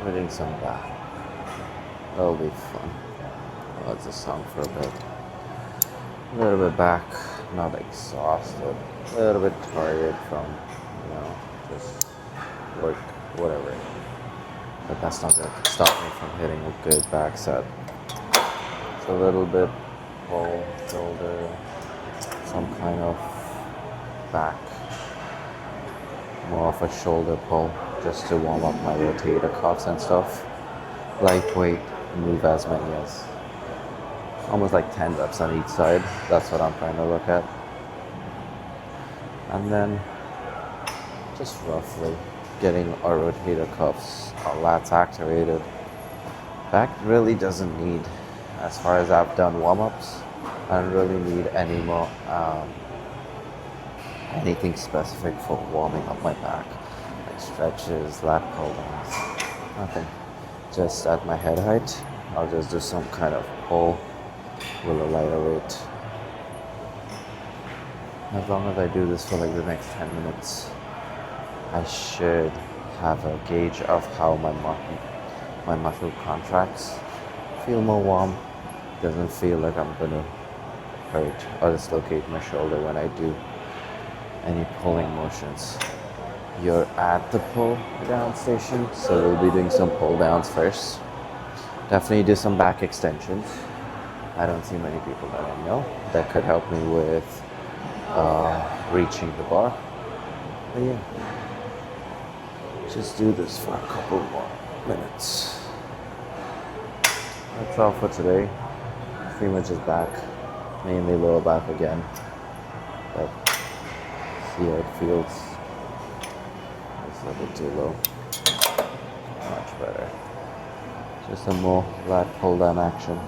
Reading some back. That'll be fun. Let's just song for a bit. A little bit back, not exhausted. A little bit tired from, just work, whatever. But that's not going to stop me from hitting a good back set. So a little bit pull, shoulder, some kind of back, more of a shoulder pull, just to warm up my rotator cuffs and stuff. Lightweight, move as many as almost like 10 reps on each side. That's what I'm trying to look at. And then just roughly getting our rotator cuffs, our lats activated. Back really doesn't need, as far as I've done warm-ups, I don't really need any more anything specific for warming up my back, like stretches, lat pull downs, nothing. Just at my head height, I'll just do some kind of pull with a lighter weight. As long as I do this for like the next 10 minutes, I should have a gauge of how my muscle contracts. Feel more warm. Doesn't feel like I'm gonna hurt or dislocate my shoulder when I do any pulling motions. You're at the pull down station, so we'll be doing some pull downs first. Definitely do some back extensions. I don't see many people that I know that could help me with reaching the bar. But yeah, just do this for a couple more minutes. That's all for today. Pretty much just back, mainly lower back again. But see how it feels. It's a bit too low. Much better. Just some more lat pull down action.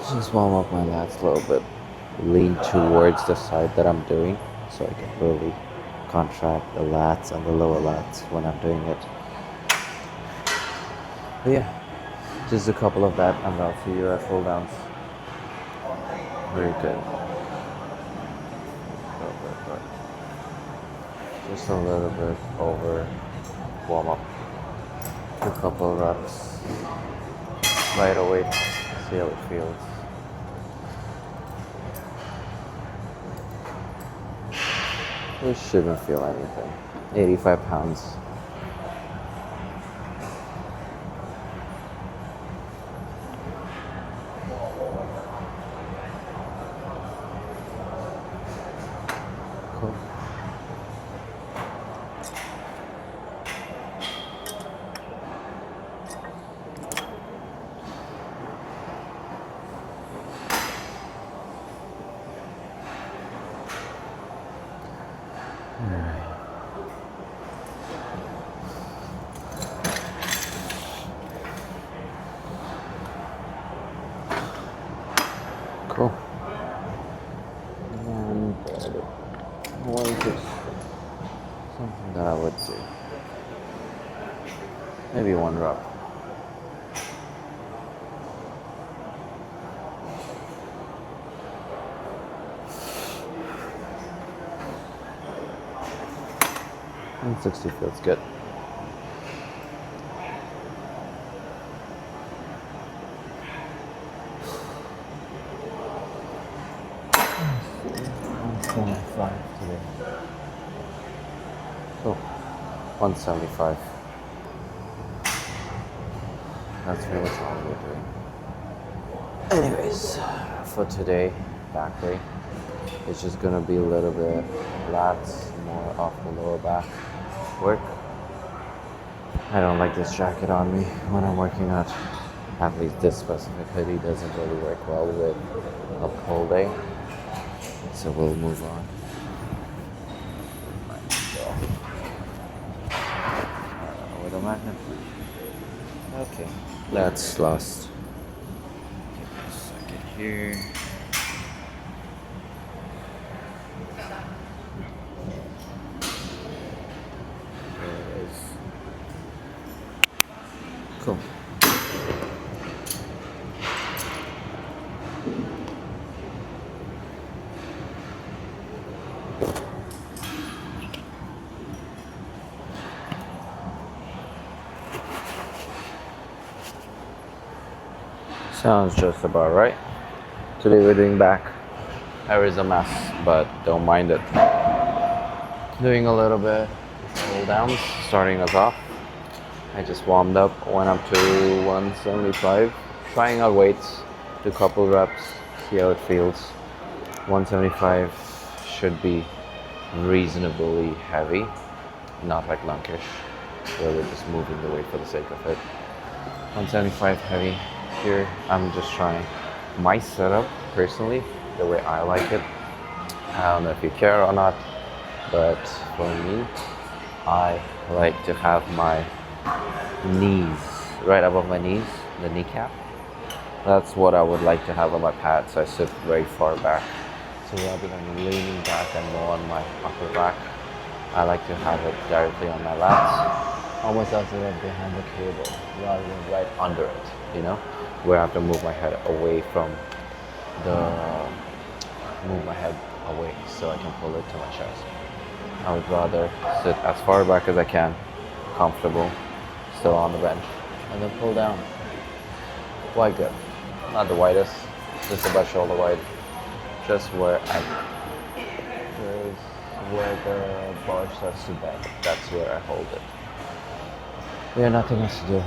Just warm up my lats a little bit. Lean towards the side that I'm doing so I can really contract the lats and the lower lats when I'm doing it. But yeah, just a couple of that and I'll see you at full downs. Very good. Just a little bit over warm up. A couple reps. Lighter weight. See how it feels. You shouldn't feel anything. 85 pounds. Cool. Cool. And what is this? Something that I would do. Maybe one rep. And 60 feels good. Today. So 175. That's really all we're doing. Anyways, for today, back day, it's just gonna be a little bit lats, more off the lower back work. I don't like this jacket on me when I'm working out. At least this specific hoodie doesn't really work well with a pull day. So we'll move on. With a magnet. Okay, that's lost. Give me a second here. There it is. Cool. Sounds just about right. Today we're doing back. Hair is a mess, but don't mind it. Doing a little bit pull downs, starting us off. I just warmed up, went up to 175, trying out weights, do a couple reps, see how it feels. 175 should be reasonably heavy, not like lunkish, where we're just moving the weight for the sake of it. 175 heavy. Here I'm just trying my setup personally, the way I like it. I don't know if you care or not, but for me, I like to have my knees right above my knees, the kneecap. That's what I would like to have on my pad, so I sit very far back. So rather than leaning back and more on my upper back, I like to have it directly on my lats, almost as if I'm behind the cable, rather than right under it, where I have to move my head away from move my head away so I can pull it to my chest. I would rather sit as far back as I can, comfortable, still on the bench, and then pull down. Quite good. Not the widest, just about shoulder wide. Just where the bar starts to bend. That's where I hold it. We have nothing else to do.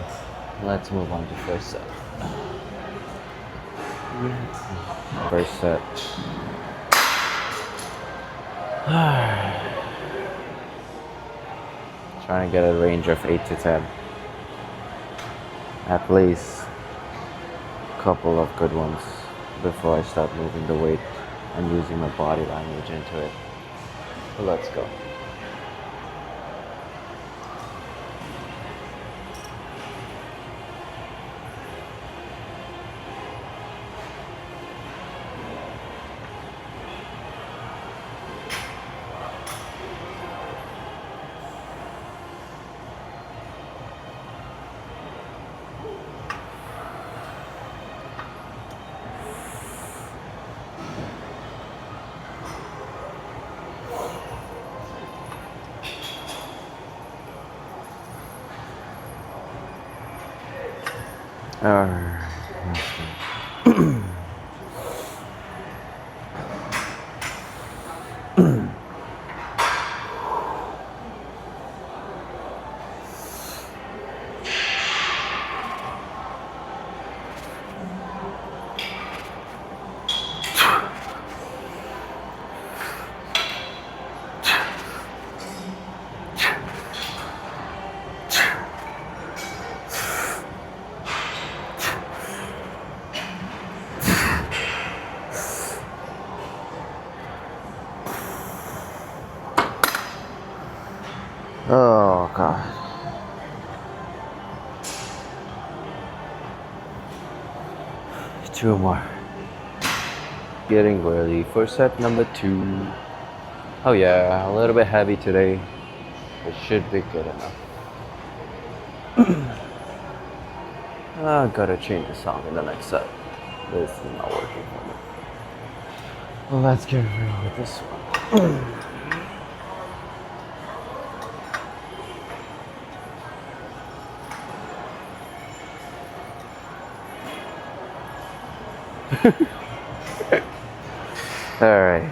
Let's move on to first set. First set. Trying to get a range of 8 to 10. At least a couple of good ones before I start moving the weight and using my body language into it. So let's go. Oh God. Two more. Getting ready for set number 2. Oh yeah, a little bit heavy today. It should be good enough. I gotta change the song in the next set. This is not working for me. Well, let's get real with this one. All right.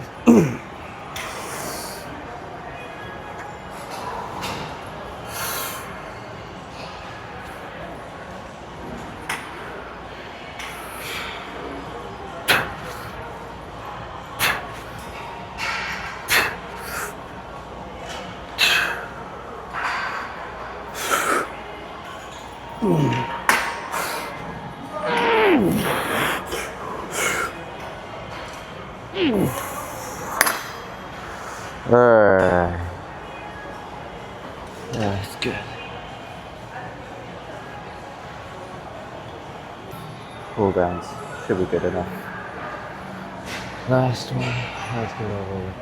Alright. That's good. Pull downs should be good enough. Last one. Let's get over with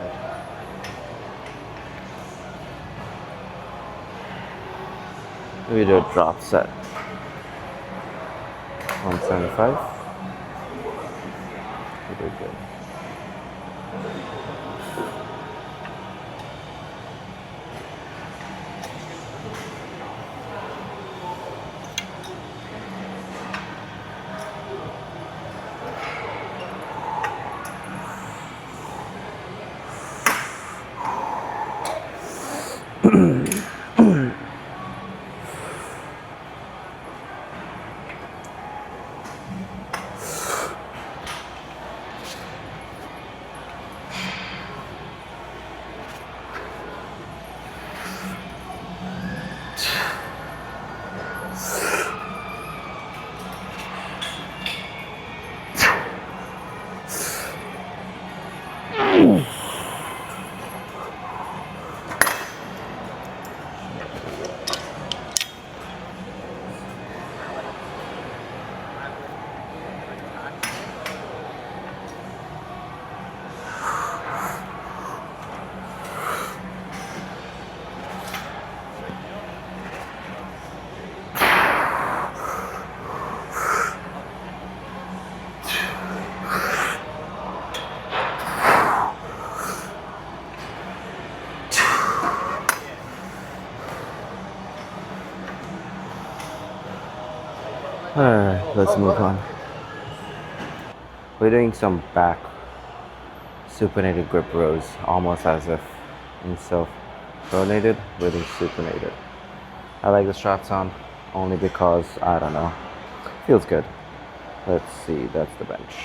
it. We do a drop set. 175. We did good. Alright, let's move on. We're doing some back supinated grip rows, almost as if in self pronated, we're doing supinated. I like the straps on only because, I don't know, feels good. Let's see, that's the bench.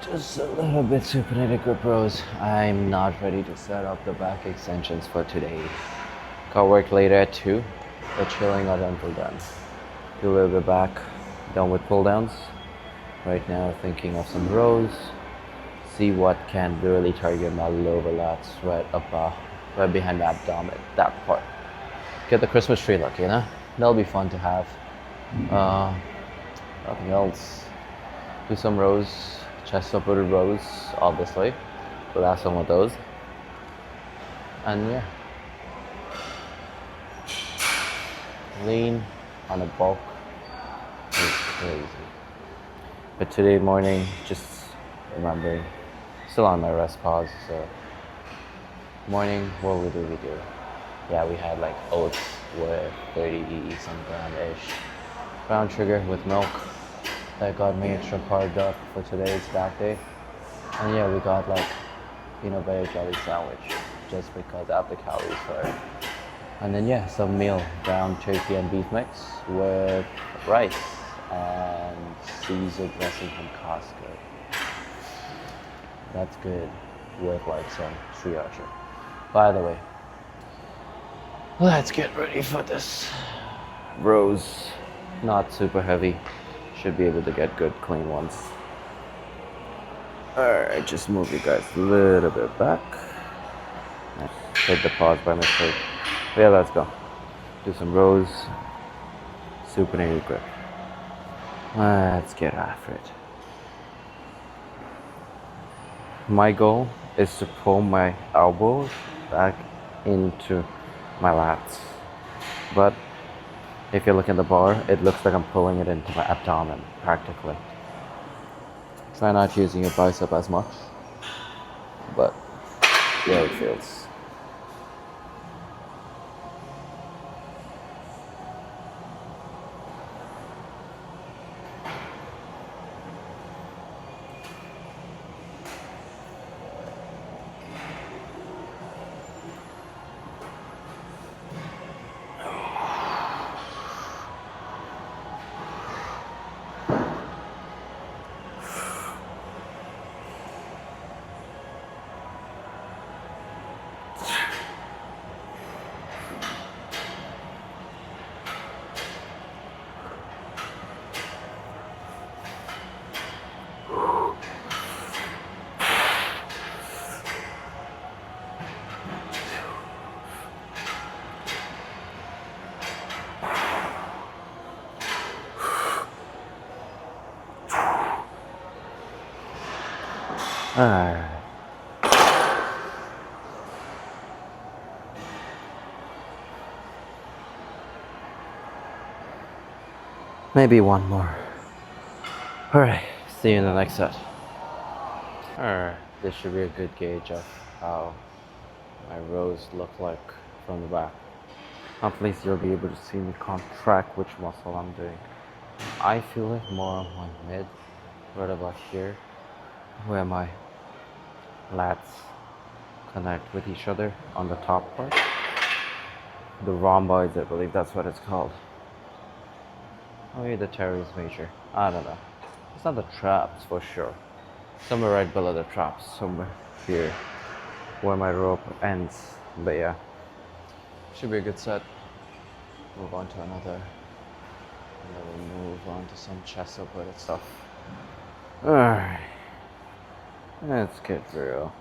Just a little bit supinated grip rows. I'm not ready to set up the back extensions for today. Got work later at 2, but chilling out until then. Do a little bit back, done with pull downs. Right now thinking of some rows. See what can really target my lower lats right above, right behind the abdomen, that part. Get the Christmas tree look, you know? That'll be fun to have. Nothing else. Do some rows, chest supported rows, obviously. We'll have some of those. And yeah. Lean on a bulk is crazy. But today morning, just remembering, still on my rest pause, so morning, what would we do? Yeah, we had like oats with 30 some gram-ish. Brown sugar with milk. That got me extra carved up for today's back day. And yeah, we got like peanut butter jelly sandwich, just because I have the calories for it. And then yeah, some meal, brown turkey and beef mix with rice and Caesar dressing from Costco. That's good with like some sriracha. By the way, let's get ready for this. Rows, not super heavy. Should be able to get good clean ones. Alright, just move you guys a little bit back. Hit the pause by mistake. Yeah, let's go. Do some rows. Supinated grip. Let's get after it. My goal is to pull my elbows back into my lats. But if you look at the bar, it looks like I'm pulling it into my abdomen, practically. Try not using your bicep as much, but yeah, it feels. Alright. Maybe one more. Alright, see you in the next set. Alright, this should be a good gauge of how my rows look like from the back. At least you'll be able to see me contract which muscle I'm doing. I feel it more on my mid, right about here, where my lats connect with each other on the top part. The rhomboids, I believe that's what it's called. Or maybe the teres major. I don't know. It's not the traps for sure. Somewhere right below the traps, somewhere here, where my rope ends. But yeah, should be a good set. Move on to another. And then we'll move on to some chest supported stuff. Alright. Let's get real.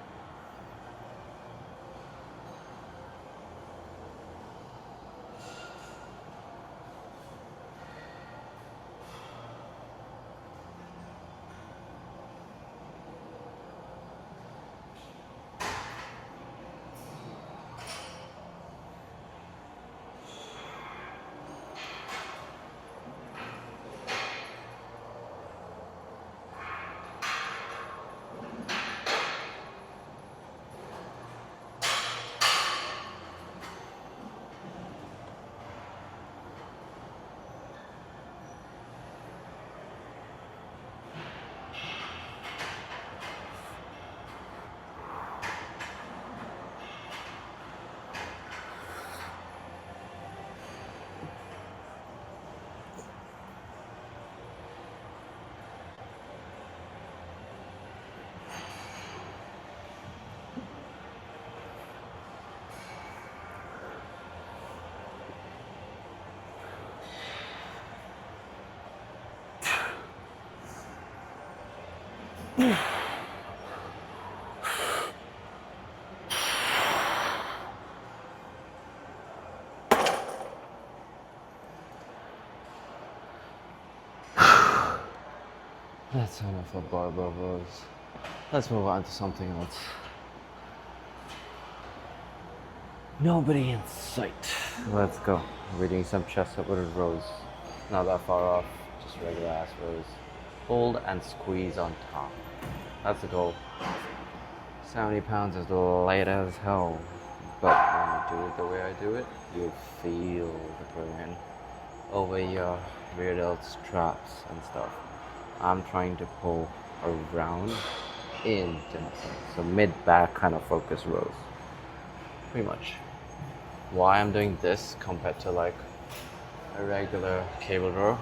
That's enough of barbell rows. Let's move on to something else. Nobody in sight. Let's go. We're doing some chest up with rows. Not that far off, just regular ass rows. Hold and squeeze on top. That's the goal. 70 pounds is light as hell. But when you do it the way I do it, you feel the burn over your rear delts, traps, and stuff. I'm trying to pull around into nothing. So mid-back kind of focus rows. Pretty much. Why I'm doing this compared to like a regular cable row?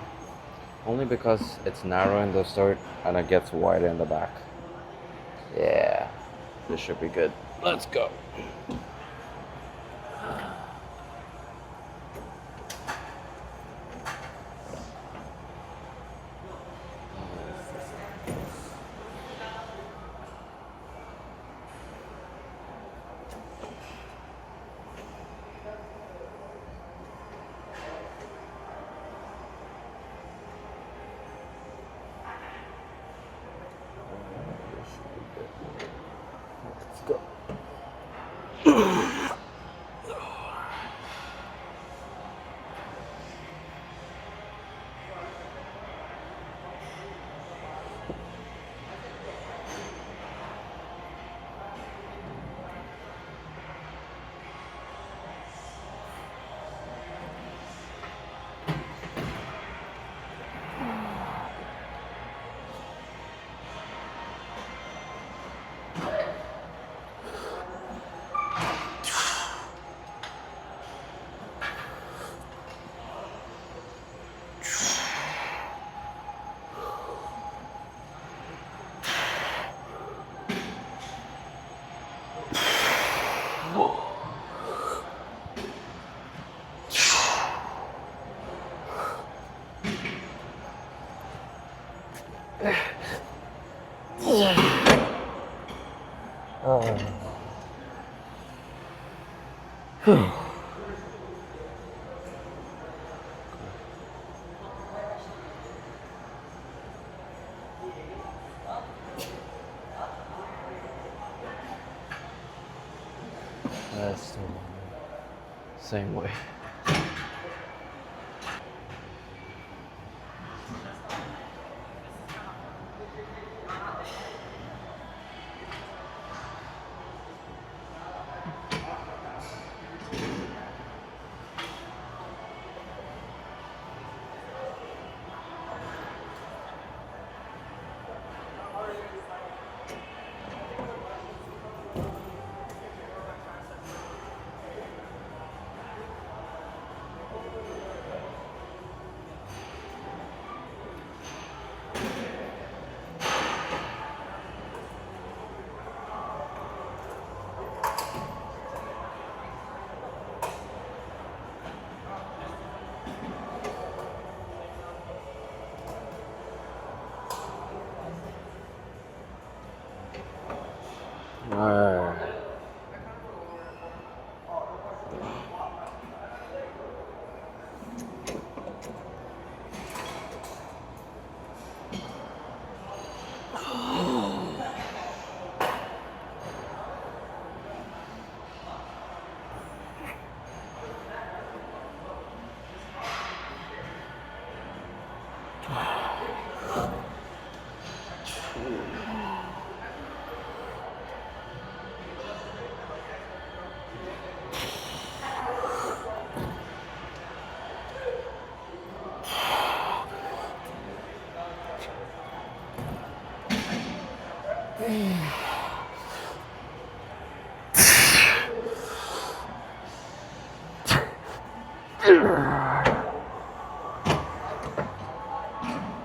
Only because it's narrow in the start and it gets wider in the back. Yeah, this should be good. Let's go. Let's go. That's the same way.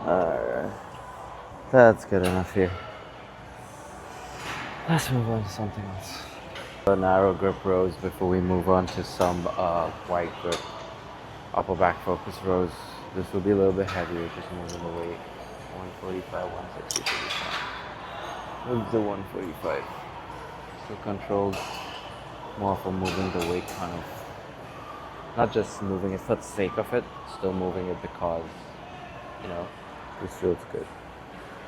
Alright, that's good enough here. Let's move on to something else. Narrow grip rows before we move on to some wide grip upper back focus rows. This will be a little bit heavier, just moving the weight. 145, 160, 35. With the 145. So controlled more for moving the weight, kind of not just moving it for the sake of it, still moving it because you know this feels good.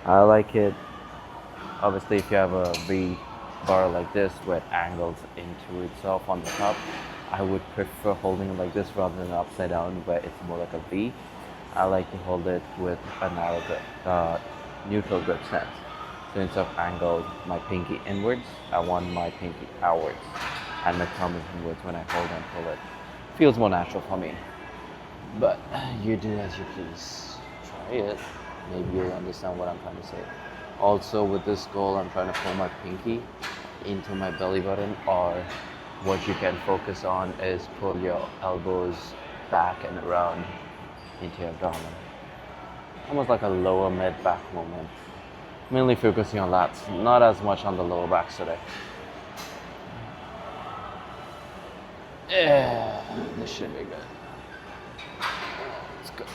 I like it. Obviously, if you have a V bar like this where it angles into itself on the top, I would prefer holding it like this rather than upside down where it's more like a V. I like to hold it with a narrow grip, neutral grip stance. So instead of angled my pinky inwards, I want my pinky outwards and my thumb is inwards when I hold and pull it. Feels more natural for me. But you do as you please. Try it. Maybe you'll understand what I'm trying to say. Also, with this goal, I'm trying to pull my pinky into my belly button, or what you can focus on is pull your elbows back and around into your abdomen. Almost like a lower mid back movement. Mainly focusing on lats, not as much on the lower backs today. Yeah, this should be good. Let's go.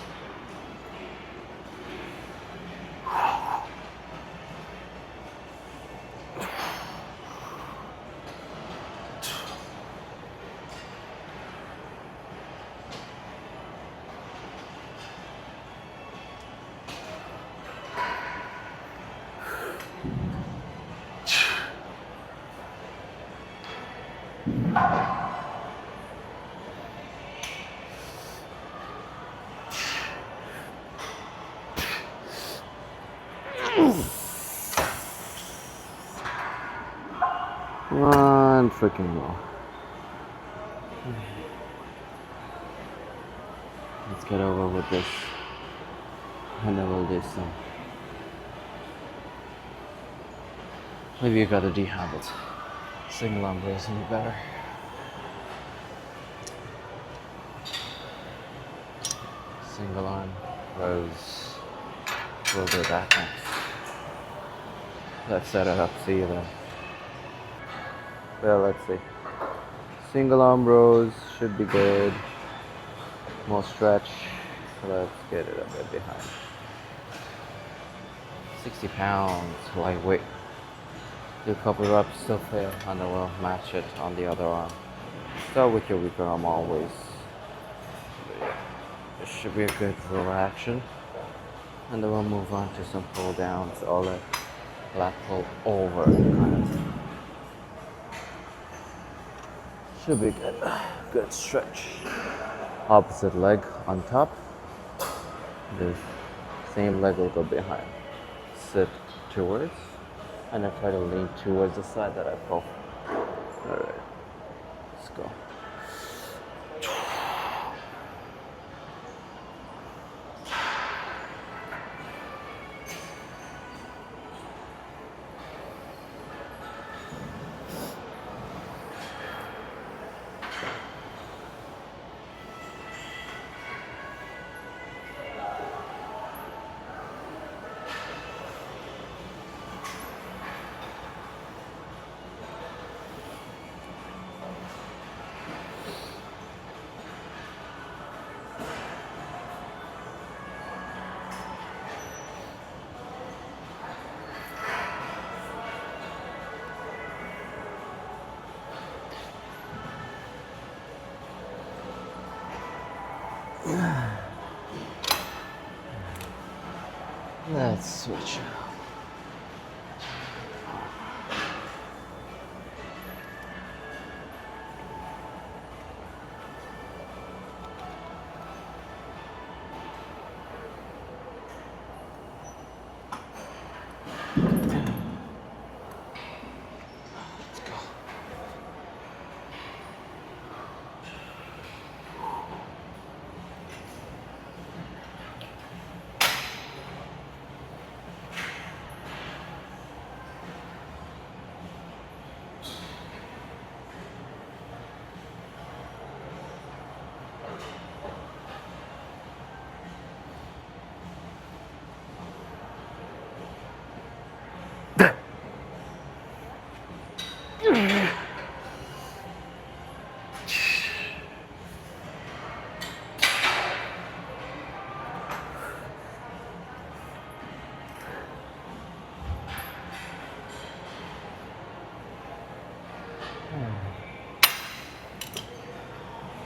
One freaking more. Let's get over with this, and then we'll do some. Maybe you gotta de-habit. Single arm raise me better. Single arm rows. We'll do that next. Let's set it up. See you then. Well, let's see. Single arm rows should be good. More stretch. Let's get it a bit behind. 60 pounds, lightweight. Do a couple reps, still fail, and then we'll match it on the other arm. Start with your weaker arm always. This should be a good row action. And then we'll move on to some pull downs or lat pull over kind of. Should be good. Good stretch. Opposite leg on top. The same leg will go behind. Sit towards. And I try to lean towards the side that I pull. Alright. Let's go. Let's switch out.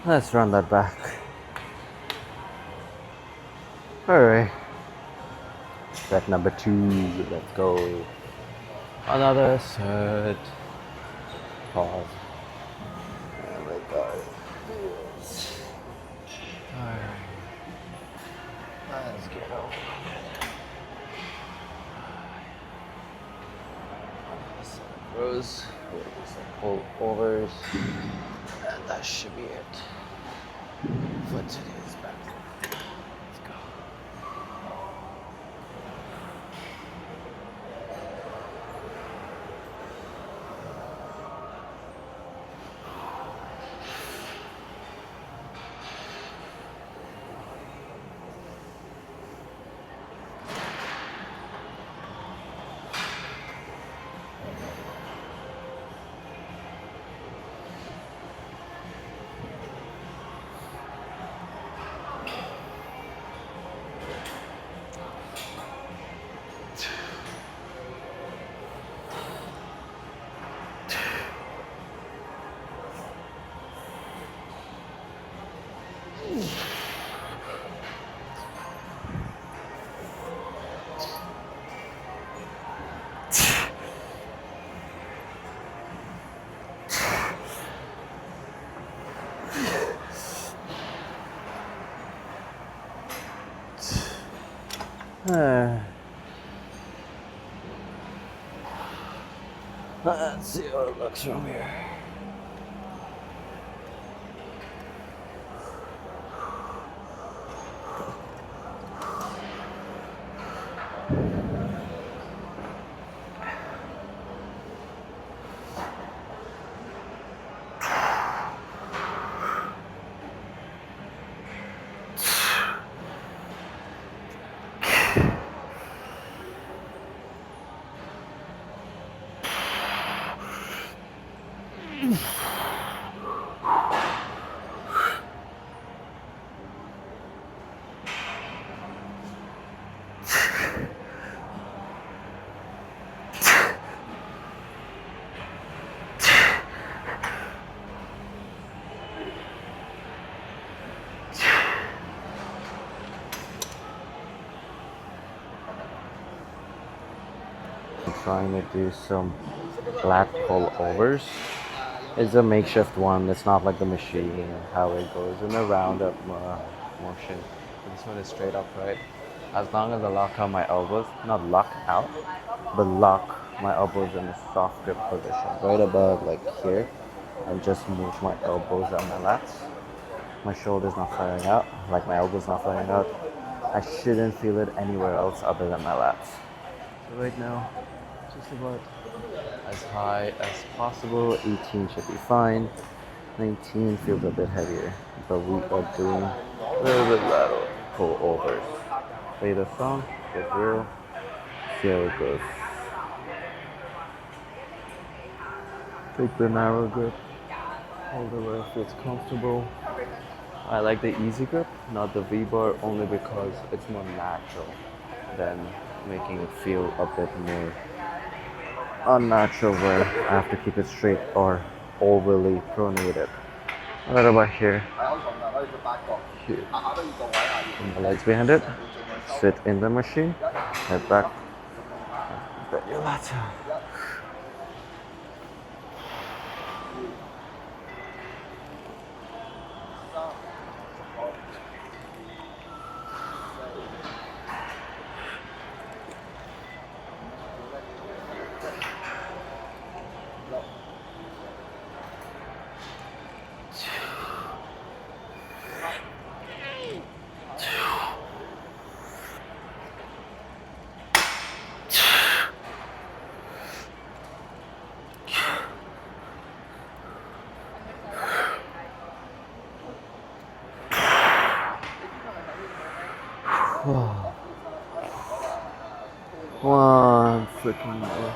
Let's run that back. Alright. Set number 2. Let's go. Another set. Pause. Oh my god. Alright. Let's get over it. Rows. Pull overs. And that should be it for today's battle. Let's go. Let's see how it looks from here. I'm trying to do some lat pull overs. It's a makeshift one. It's not like the machine, how it goes in a roundup motion. This one is straight upright. As long as I lock out my elbows, not lock out, but lock my elbows in a soft grip position, right above like here, and just move my elbows and my lats. My shoulder's not flaring out, like my elbow's not flaring out. I shouldn't feel it anywhere else other than my lats. So right now, just about as high as possible. 18 should be fine. 19 feels a bit heavier, but we are doing a little bit lateral pull overs. Play the song, get real, see how it goes. Take the narrow grip, hold it where it feels comfortable. I like the easy grip, not the V-bar, only because it's more natural than making it feel a bit more unnatural where I have to keep it straight or overly pronated. What about here? Here. And the legs behind it. Sit in the machine. Head back. Bend your lats out. One freaking more.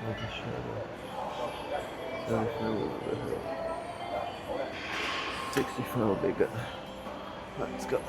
Like a shadow. 75 will be good. 65 will be good. Let's go.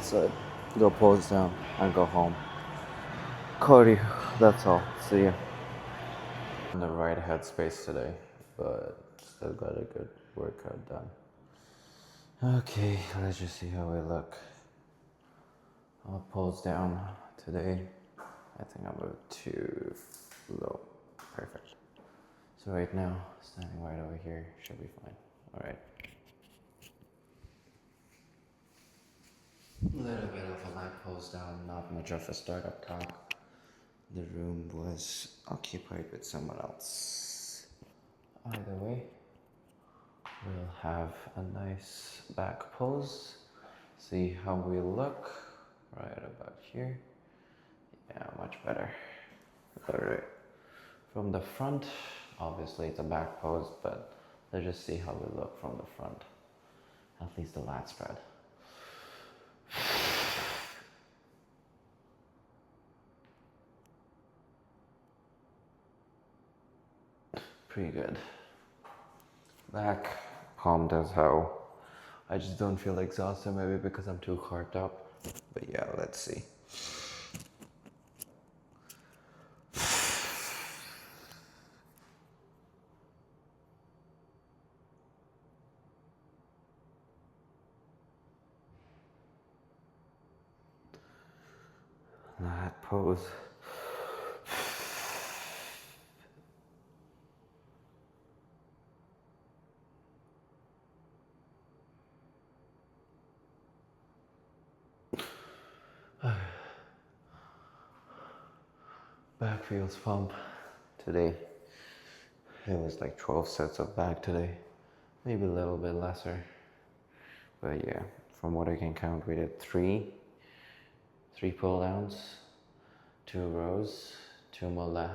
outside, go pose down, and go home. Cardio, that's all. See ya. In the right headspace today, but still got a good workout done. Okay, let's just see how we look. I'll pose down today. I think I'm a bit too low. Perfect. So right now, standing right over here should be fine. Alright. A little bit of a leg pose down, not much of a startup talk. The room was occupied with someone else. Either way, we'll have a nice back pose. See how we look right about here. Yeah, much better. Alright. From the front, obviously it's a back pose, but let's just see how we look from the front. At least the lat spread. Pretty good. Back, palm does how. I just don't feel exhausted, maybe because I'm too carved up. But yeah, let's see. That pose. Back feels pump today. It was like 12 sets of back today. Maybe a little bit lesser. But yeah, from what I can count, we did three pull downs, 2 rows, 2 more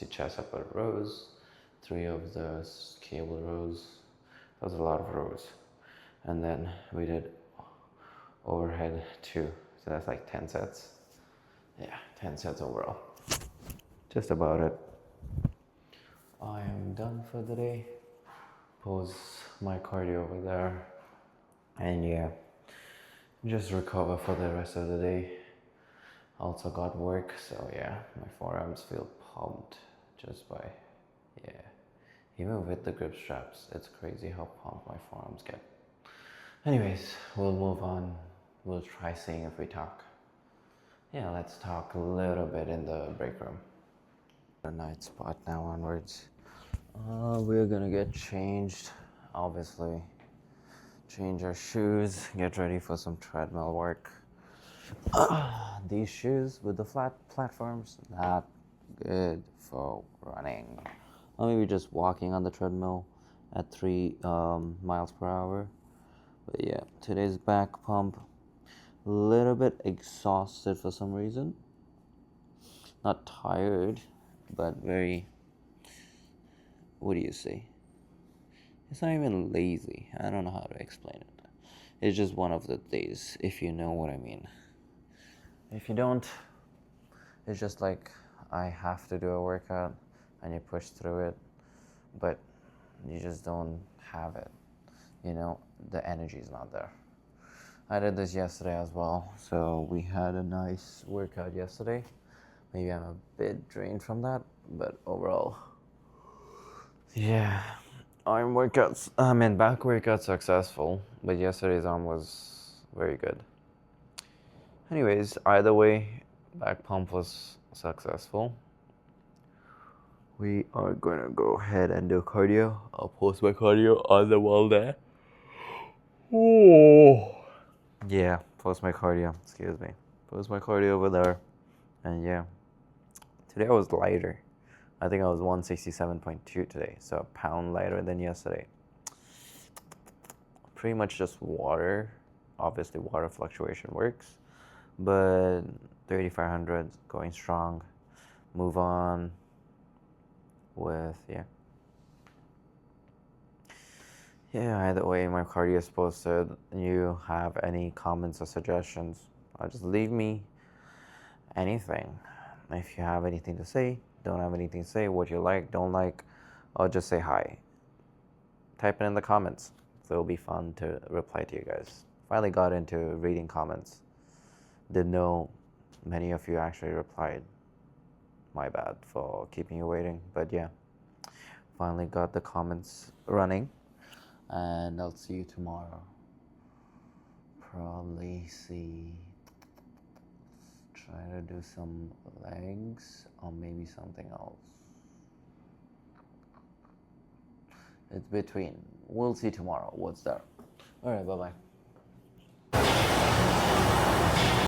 chest up rows, 3 of those cable rows. That was a lot of rows. And then we did overhead 2. So that's like 10 sets. Yeah, 10 sets overall. Just about it. I am done for the day. Pause my cardio over there. And yeah, just recover for the rest of the day. Also got work, so yeah, my forearms feel pumped just by, yeah. Even with the grip straps, it's crazy how pumped my forearms get. Anyways, we'll move on. We'll try seeing if we talk. Yeah, let's talk a little bit in the break room. The night spot now onwards. We're gonna get changed, obviously. Change our shoes, get ready for some treadmill work. These shoes with the flat platforms, not good for running. Or maybe just walking on the treadmill at 3 miles per hour. But yeah, today's back pump, a little bit exhausted for some reason. Not tired, but very, what do you say? It's not even lazy. I don't know how to explain it. It's just one of the days, if you know what I mean. If you don't, it's just like I have to do a workout and you push through it, but you just don't have it. You know, the energy is not there. I did this yesterday as well, so we had a nice workout yesterday. Maybe I'm a bit drained from that, but overall, yeah. Back workout successful, but yesterday's arm was very good. Anyways, either way, back pump was successful. We are gonna go ahead and do cardio. I'll post my cardio on the wall there. Oh. Yeah, post my cardio. Excuse me. Post my cardio over there. And yeah, today I was lighter. I think I was 167.2 today, so a pound lighter than yesterday. Pretty much just water. Obviously, water fluctuation works, but 3,500 going strong. Move on with, yeah. Yeah, either way, my cardio is posted. You have any comments or suggestions, just leave me anything. If you have anything to say, don't have anything to say, what you like, don't like, or just say hi. Type it in the comments. So it'll be fun to reply to you guys. Finally got into reading comments. Didn't know many of you actually replied. My bad for keeping you waiting. But yeah, finally got the comments running. And I'll see you tomorrow. Probably try to do some legs or maybe something else. It's between. We'll see tomorrow what's there. Alright, bye bye.